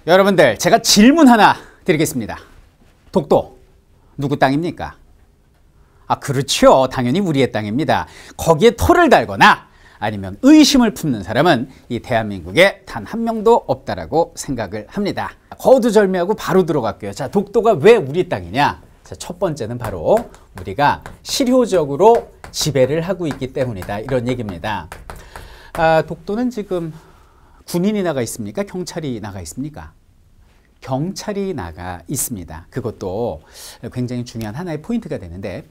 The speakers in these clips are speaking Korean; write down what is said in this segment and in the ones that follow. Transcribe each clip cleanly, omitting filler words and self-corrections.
여러분들, 제가 질문 하나 드리겠습니다. 독도 누구 땅입니까? 그렇죠. 당연히 우리의 땅입니다. 거기에 토를 달거나 아니면 의심을 품는 사람은 이 대한민국에 단 한 명도 없다라고 생각을 합니다. 거두절미하고 바로 들어갈게요. 자, 독도가 왜 우리 땅이냐? 자, 첫 번째는 바로 우리가 실효적으로 지배를 하고 있기 때문이다. 이런 얘기입니다. 독도는 지금 군인이 나가 있습니까? 경찰이 나가 있습니까? 경찰이 나가 있습니다. 그것도 굉장히 중요한 하나의 포인트가 되는데,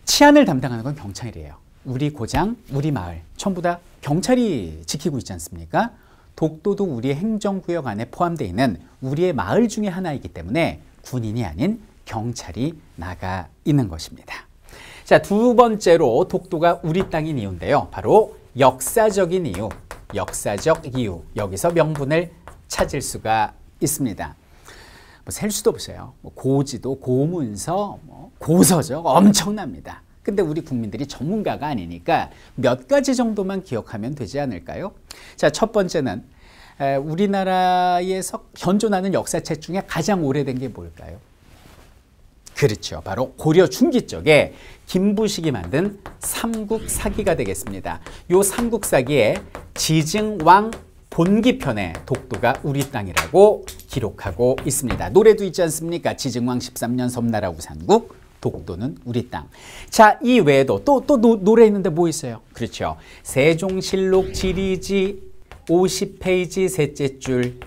치안을 담당하는 건 경찰이에요. 우리 고장, 우리 마을 전부 다 경찰이 지키고 있지 않습니까? 독도도 우리의 행정구역 안에 포함되어 있는 우리의 마을 중에 하나이기 때문에 군인이 아닌 경찰이 나가 있는 것입니다. 자, 두 번째로 독도가 우리 땅인 이유인데요. 바로 역사적인 이유, 역사적 이유. 여기서 명분을 찾을 수가 있습니다. 셀 수도 없어요. 고지도, 고문서, 고서적 엄청납니다. 근데 우리 국민들이 전문가가 아니니까 몇 가지 정도만 기억하면 되지 않을까요? 자, 첫 번째는 우리나라에서 현존하는 역사책 중에 가장 오래된 게 뭘까요? 그렇죠. 바로 고려 중기 쪽에 김부식이 만든 삼국사기가 되겠습니다. 요 삼국사기에 지증왕 본기편에 독도가 우리 땅이라고 기록하고 있습니다. 노래도 있지 않습니까? 지증왕 13년 섬나라 우산국, 독도는 우리 땅. 자, 이 외에도 또 노래 있는데 뭐 있어요? 그렇죠. 세종실록 지리지 50페이지 셋째 줄,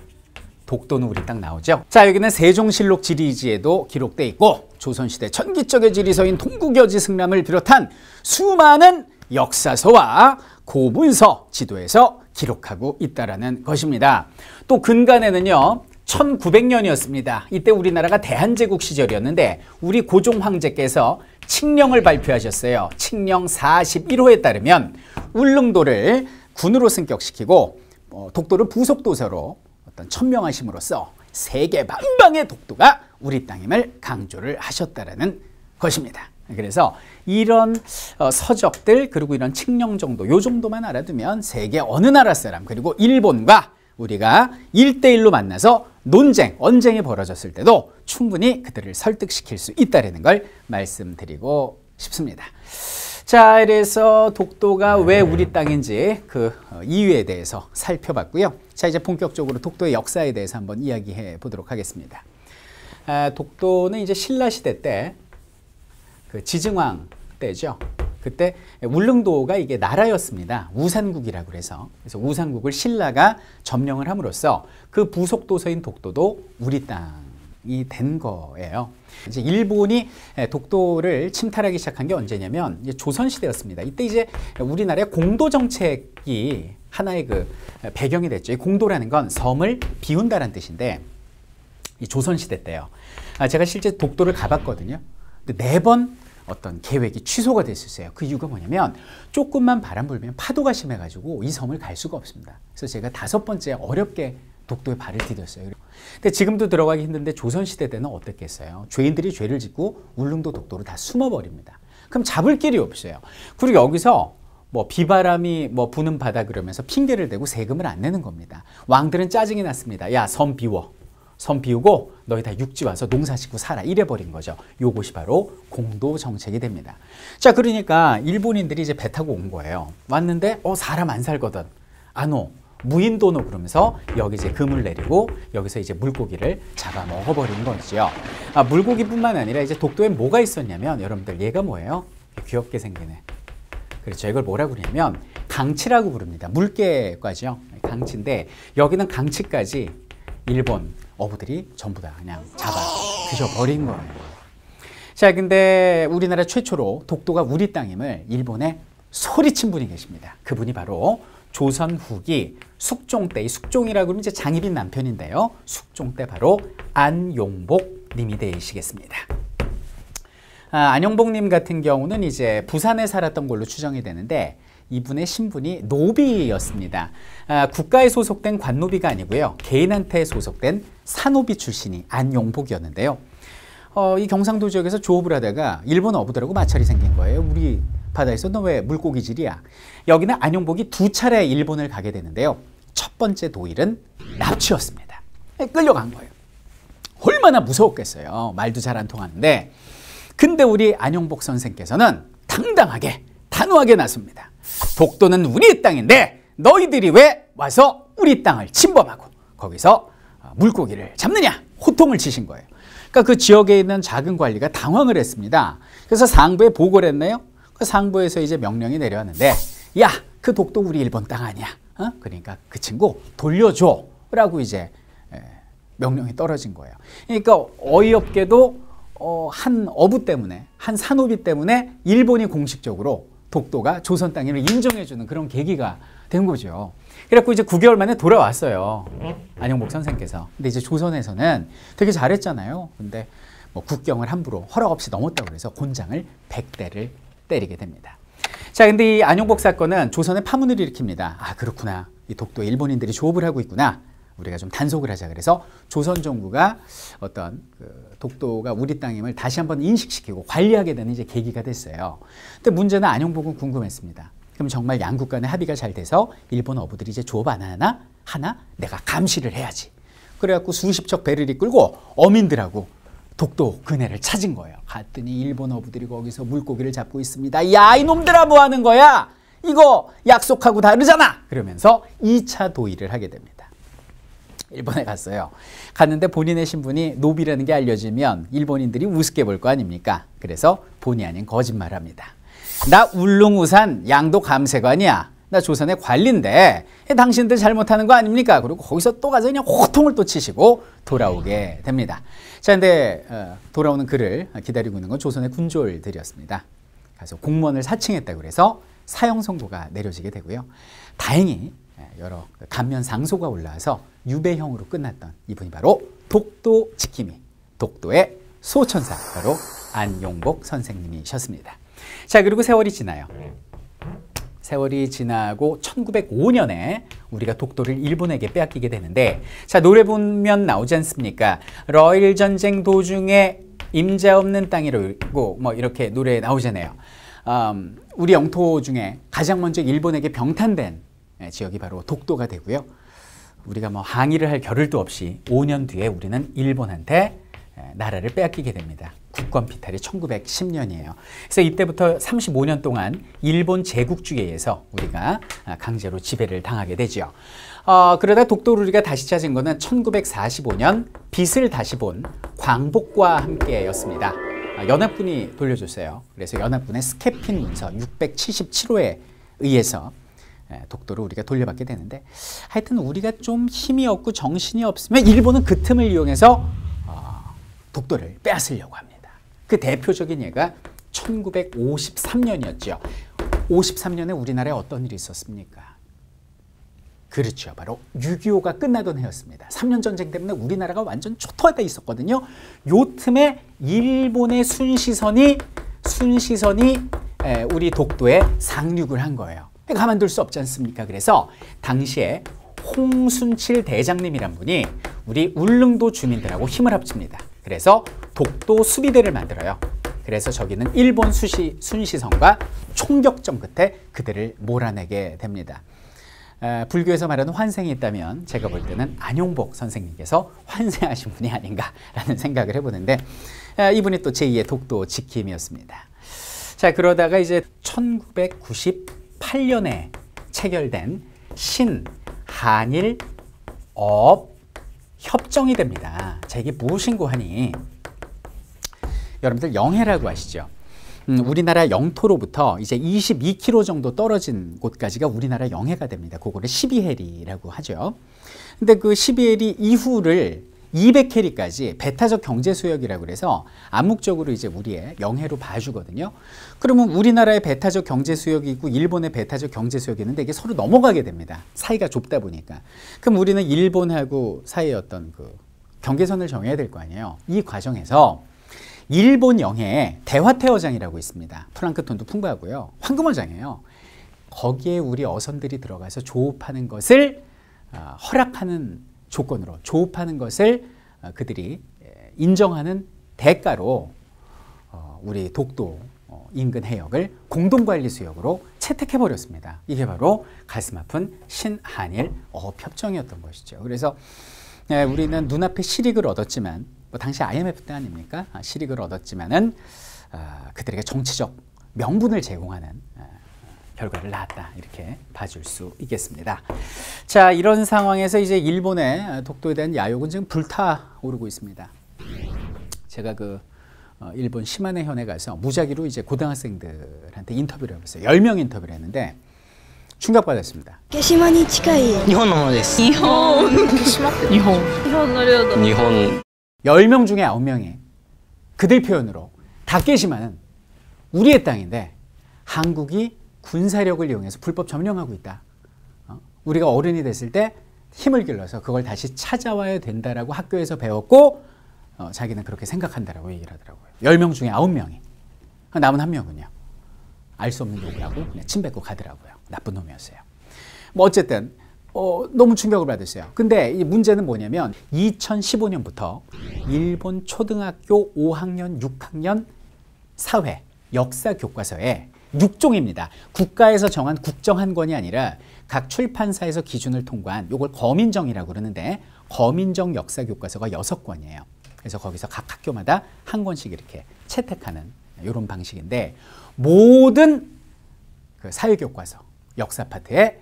독도는 우리 땅 나오죠. 자, 여기는 세종실록 지리지에도 기록돼 있고, 조선시대 전기적의 지리서인 동국여지 승람을 비롯한 수많은 역사서와 고문서, 지도에서 기록하고 있다는 것입니다. 또 근간에는요, 1900년이었습니다. 이때 우리나라가 대한제국 시절이었는데 우리 고종 황제께서 칙령을 발표하셨어요. 칙령 41호에 따르면 울릉도를 군으로 승격시키고 독도를 부속도서로 천명하심으로써 세계 만방의 독도가 우리 땅임을 강조를 하셨다라는 것입니다. 그래서 이런 서적들, 그리고 이런 칙령 정도, 요 정도만 알아두면 세계 어느 나라 사람, 그리고 일본과 우리가 1대1로 만나서 논쟁, 언쟁이 벌어졌을 때도 충분히 그들을 설득시킬 수 있다는 걸 말씀드리고 싶습니다. 자, 그래서 독도가 왜 우리 땅인지 그 이유에 대해서 살펴봤고요. 자, 이제 본격적으로 독도의 역사에 대해서 한번 이야기해 보도록 하겠습니다. 독도는 이제 신라시대 때 그 지증왕 때죠. 그때 울릉도가 이게 나라였습니다. 우산국이라고 그래서 우산국을 신라가 점령을 함으로써 그 부속도서인 독도도 우리 땅이 된 거예요. 이제 일본이 독도를 침탈하기 시작한 게 언제냐면 이제 조선시대였습니다. 이때 이제 우리나라의 공도 정책이 하나의 그 배경이 됐죠. 이 공도라는 건 섬을 비운다라는 뜻인데, 이 조선시대 때요. 제가 실제 독도를 가봤거든요. 근데 4번 어떤 계획이 취소가 됐었어요. 그 이유가 뭐냐면 조금만 바람 불면 파도가 심해가지고 이 섬을 갈 수가 없습니다. 그래서 제가 5번째 어렵게 독도에 발을 디뎠어요. 근데 지금도 들어가기 힘든데 조선시대 때는 어땠겠어요? 죄인들이 죄를 짓고 울릉도 독도로 다 숨어버립니다. 그럼 잡을 길이 없어요. 그리고 여기서 뭐 비바람이 부는 바다 그러면서 핑계를 대고 세금을 안 내는 겁니다. 왕들은 짜증이 났습니다. 야, 섬 비워. 섬 비우고 너희 다 육지 와서 농사 짓고 살아, 이래버린 거죠. 요것이 바로 공도 정책이 됩니다. 자, 그러니까 일본인들이 이제 배 타고 온 거예요. 왔는데 사람 안 살거든. 안 오. 무인도노 그러면서 여기 이제 금을 내리고 여기서 이제 물고기를 잡아 먹어버린 거죠. 물고기뿐만 아니라 이제 독도에 뭐가 있었냐면, 여러분들 얘가 뭐예요? 귀엽게 생기네. 그렇죠. 이걸 뭐라고 그러냐면 강치라고 부릅니다. 물개과죠. 강치인데 여기는 강치까지 일본 어부들이 전부 다 그냥 잡아 드셔버린 거예요. 자, 근데 우리나라 최초로 독도가 우리 땅임을 일본에 소리친 분이 계십니다. 그분이 바로 조선 후기 숙종 때, 이 숙종이라고 그러면 이제 장희빈 남편인데요. 숙종 때 바로 안용복 님이 되시겠습니다. 안용복 님 같은 경우는 이제 부산에 살았던 걸로 추정이 되는데, 이분의 신분이 노비였습니다. 국가에 소속된 관노비가 아니고요. 개인한테 소속된 사노비 출신이 안용복이었는데요. 이 경상도 지역에서 조업을 하다가 일본 어부들하고 마찰이 생긴 거예요. 우리 바다에서 너 왜 물고기질이야? 여기는 안용복이 2차례 일본을 가게 되는데요. 첫 번째 도일은 납치였습니다. 끌려간 거예요. 얼마나 무서웠겠어요. 말도 잘 안 통하는데. 근데 우리 안용복 선생께서는 당당하게 단호하게 나섭니다. 독도는 우리 땅인데 너희들이 왜 와서 우리 땅을 침범하고 거기서 물고기를 잡느냐, 호통을 치신 거예요. 그러니까 그 지역에 있는 작은 관리가 당황을 했습니다. 그래서 상부에 보고를 했네요. 그 상부에서 이제 명령이 내려왔는데, 야, 그 독도 우리 일본 땅 아니야. 그러니까 그 친구 돌려줘 라고 이제 명령이 떨어진 거예요. 그러니까 어이없게도 한 어부 때문에, 한 산호비 때문에 일본이 공식적으로 독도가 조선 땅임을 인정해주는 그런 계기가 된 거죠. 그래갖고 이제 9개월 만에 돌아왔어요. 안용복 선생께서. 근데 이제 조선에서는 되게 잘했잖아요. 근데 뭐 국경을 함부로 허락 없이 넘었다고 그래서 곤장을 100대를 때리게 됩니다. 자, 근데 이 안용복 사건은 조선의 파문을 일으킵니다. 아, 그렇구나. 이 독도에 일본인들이 조업을 하고 있구나. 우리가 좀 단속을 하자. 그래서 조선 정부가 어떤 그 독도가 우리 땅임을 다시 한번 인식시키고 관리하게 되는 이제 계기가 됐어요. 근데 문제는 안용복은 궁금했습니다. 그럼 정말 양국 간의 합의가 잘 돼서 일본 어부들이 이제 조업 안 하나? 내가 감시를 해야지. 그래갖고 수십 척 배를 이끌고 어민들하고 독도 근해를 찾은 거예요. 갔더니 일본 어부들이 거기서 물고기를 잡고 있습니다. 야, 이놈들아 뭐 하는 거야? 이거 약속하고 다르잖아. 그러면서 2차 도의를 하게 됩니다. 일본에 갔어요. 갔는데 본인의 신분이 노비라는 게 알려지면 일본인들이 우습게 볼 거 아닙니까? 그래서 본의 아닌 거짓말을 합니다. 나 울릉우산 양도 감세관이야. 나 조선의 관리인데 당신들 잘못하는 거 아닙니까? 그리고 거기서 또 가서 그냥 호통을 또 치시고 돌아오게 됩니다. 자, 근데 돌아오는 그를 기다리고 있는 건 조선의 군졸들이었습니다. 가서 공무원을 사칭했다고 그래서 사형 선고가 내려지게 되고요. 다행히 여러 감면 상소가 올라와서 유배형으로 끝났던 이분이 바로 독도 지킴이, 독도의 소천사, 바로 안용복 선생님이셨습니다. 자, 그리고 세월이 지나요. 세월이 지나고 1905년에 우리가 독도를 일본에게 빼앗기게 되는데, 자, 노래 보면 나오지 않습니까? 러일 전쟁 도중에 임자 없는 땅이라고 뭐 이렇게 노래 나오잖아요. 우리 영토 중에 가장 먼저 일본에게 병탄된 지역이 바로 독도가 되고요. 우리가 뭐 항의를 할 겨를도 없이 5년 뒤에 우리는 일본한테 나라를 빼앗기게 됩니다. 국권 피탈이 1910년이에요. 그래서 이때부터 35년 동안 일본 제국주의에 의해서 우리가 강제로 지배를 당하게 되죠. 그러다 독도를 우리가 다시 찾은 것은 1945년 빛을 다시 본 광복과 함께였습니다. 연합군이 돌려줬어요. 그래서 연합군의 스케핀 문서 677호에 의해서 독도를 우리가 돌려받게 되는데, 하여튼 우리가 좀 힘이 없고 정신이 없으면 일본은 그 틈을 이용해서 독도를 빼앗으려고 합니다. 그 대표적인 예가 1953년이었죠. 53년에 우리나라에 어떤 일이 있었습니까? 그렇죠. 바로 6.25가 끝나던 해였습니다. 3년 전쟁 때문에 우리나라가 완전 초토화돼 있었거든요. 요 틈에 일본의 순시선이 우리 독도에 상륙을 한 거예요. 가만둘 수 없지 않습니까? 그래서 당시에 홍순칠 대장님이란 분이 우리 울릉도 주민들하고 힘을 합칩니다. 그래서 독도 수비대를 만들어요. 그래서 저기는 일본 순시선과 총격전 끝에 그들을 몰아내게 됩니다. 불교에서 말하는 환생이 있다면 제가 볼 때는 안용복 선생님께서 환생하신 분이 아닌가라는 생각을 해보는데, 이분이 또 제2의 독도 지킴이었습니다. 자, 그러다가 이제 1998년에 체결된 신한일 어업 협정이 됩니다. 자, 이게 무엇인고 하니, 여러분들 영해라고 아시죠? 우리나라 영토로부터 이제 22km 정도 떨어진 곳까지가 우리나라 영해가 됩니다. 그거를 12해리라고 하죠. 근데 그 12해리 이후를 200해리까지 배타적 경제수역이라고 그래서 암묵적으로 이제 우리의 영해로 봐주거든요. 그러면 우리나라의 배타적 경제수역이 있고 일본의 배타적 경제수역이 있는데 이게 서로 넘어가게 됩니다. 사이가 좁다 보니까. 그럼 우리는 일본하고 사이의 어떤 그 경계선을 정해야 될 거 아니에요. 이 과정에서 일본 영해에 대화태어장이라고 있습니다. 플랑크톤도 풍부하고요. 황금어장이에요. 거기에 우리 어선들이 들어가서 조업하는 것을 허락하는 조건으로, 조업하는 것을 그들이 인정하는 대가로 우리 독도 인근 해역을 공동관리수역으로 채택해버렸습니다. 이게 바로 가슴 아픈 신한일 어업협정이었던 것이죠. 그래서 네, 우리는 눈앞에 실익을 얻었지만 뭐 당시 IMF 때 아닙니까? 실익을 얻었지만은 그들에게 정치적 명분을 제공하는 결과를 낳았다 이렇게 봐줄 수 있겠습니다. 자, 이런 상황에서 이제 일본의 독도에 대한 야욕은 지금 불타오르고 있습니다. 제가 일본 시마네 현에 가서 무작위로 이제 고등학생들한테 인터뷰를 해봤어요. 10명 인터뷰를 했는데 충격받았습니다. 竹島に近い日本のものです。日本の領土。 10명 중에 9명이 그들 표현으로 다케시마는 우리의 땅인데 한국이 군사력을 이용해서 불법 점령하고 있다. 우리가 어른이 됐을 때 힘을 길러서 그걸 다시 찾아와야 된다라고 학교에서 배웠고 자기는 그렇게 생각한다라고 얘기를 하더라고요. 10명 중에 9명이. 남은 1명은요. 알 수 없는 욕을 하고 그냥 침 뱉고 가더라고요. 나쁜 놈이었어요. 뭐 어쨌든 너무 충격을 받았어요. 근데 이 문제는 뭐냐면 2015년부터 일본 초등학교 5학년, 6학년 사회, 역사 교과서에 6종입니다. 국가에서 정한 국정한권이 아니라 각 출판사에서 기준을 통과한 이걸 거민정이라고 그러는데 거민정 역사 교과서가 6권이에요. 그래서 거기서 각 학교마다 한 권씩 이렇게 채택하는 이런 방식인데 모든 그 사회교과서 역사 파트에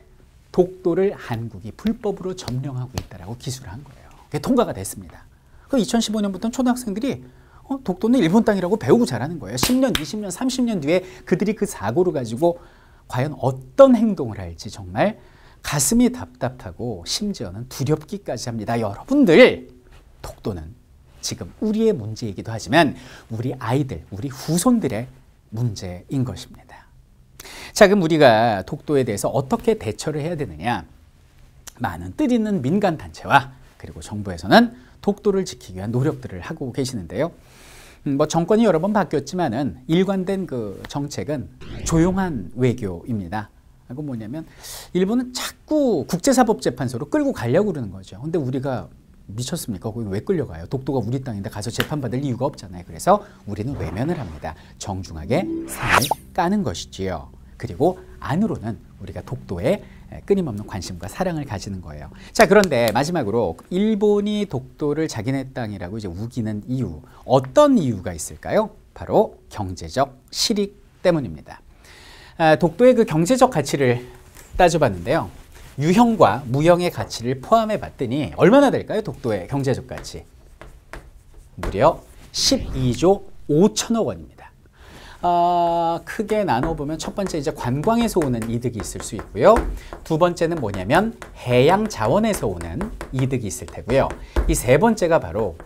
독도를 한국이 불법으로 점령하고 있다라고 기술을 한 거예요. 그게 통과가 됐습니다. 그 2015년부터는 초등학생들이 독도는 일본 땅이라고 배우고 자라는 거예요. 10년, 20년, 30년 뒤에 그들이 그 사고를 가지고 과연 어떤 행동을 할지 정말 가슴이 답답하고 심지어는 두렵기까지 합니다. 여러분들, 독도는 지금 우리의 문제이기도 하지만 우리 아이들, 우리 후손들의 문제인 것입니다. 자, 그럼 우리가 독도에 대해서 어떻게 대처를 해야 되느냐? 많은 뜻 있는 민간단체와 그리고 정부에서는 독도를 지키기 위한 노력들을 하고 계시는데요. 뭐 정권이 여러 번 바뀌었지만은 일관된 그 정책은 조용한 외교입니다. 그건 뭐냐면 일본은 자꾸 국제사법재판소로 끌고 가려고 그러는 거죠. 근데 우리가 미쳤습니까? 거기 왜 끌려가요? 독도가 우리 땅인데 가서 재판받을 이유가 없잖아요. 그래서 우리는 외면을 합니다. 정중하게 상을 까는 것이지요. 그리고 안으로는 우리가 독도에 끊임없는 관심과 사랑을 가지는 거예요. 자, 그런데 마지막으로 일본이 독도를 자기네 땅이라고 이제 우기는 이유, 어떤 이유가 있을까요? 바로 경제적 실익 때문입니다. 독도의 그 경제적 가치를 따져봤는데요. 유형과 무형의 가치를 포함해 봤더니 얼마나 될까요? 독도의 경제적 가치. 무려 12조 5천억 원입니다. 크게 나눠보면 첫 번째 이제 관광에서 오는 이득이 있을 수 있고요. 두 번째는 뭐냐면 해양 자원에서 오는 이득이 있을 테고요. 이 세 번째가 바로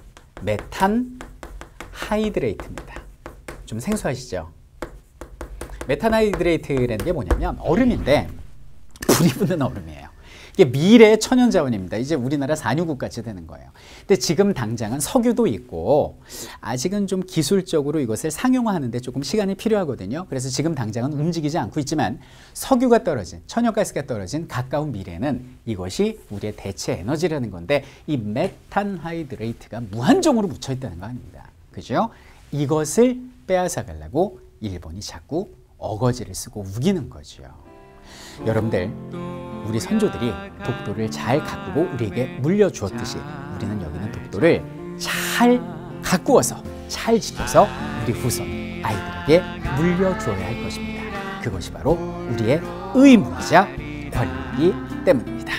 메탄 하이드레이트입니다. 좀 생소하시죠? 메탄 하이드레이트라는 게 뭐냐면 얼음인데 불이 붙는 얼음이에요. 이게 미래의 천연 자원입니다. 이제 우리나라 산유국 같이 되는 거예요. 근데 지금 당장은 석유도 있고 아직은 좀 기술적으로 이것을 상용화하는데 조금 시간이 필요하거든요. 그래서 지금 당장은 움직이지 않고 있지만 석유가 떨어진, 천연가스가 떨어진 가까운 미래는 이것이 우리의 대체 에너지라는 건데 이 메탄 하이드레이트가 무한정으로 묻혀 있다는 거 아닙니다. 그죠? 이것을 빼앗아 가려고 일본이 자꾸 어거지를 쓰고 우기는 거죠. 여러분들, 우리 선조들이 독도를 잘 가꾸고 우리에게 물려주었듯이 우리는 여기는 독도를 잘 가꾸어서 잘 지켜서 우리 후손 아이들에게 물려주어야 할 것입니다. 그것이 바로 우리의 의무이자 권리이기 때문입니다.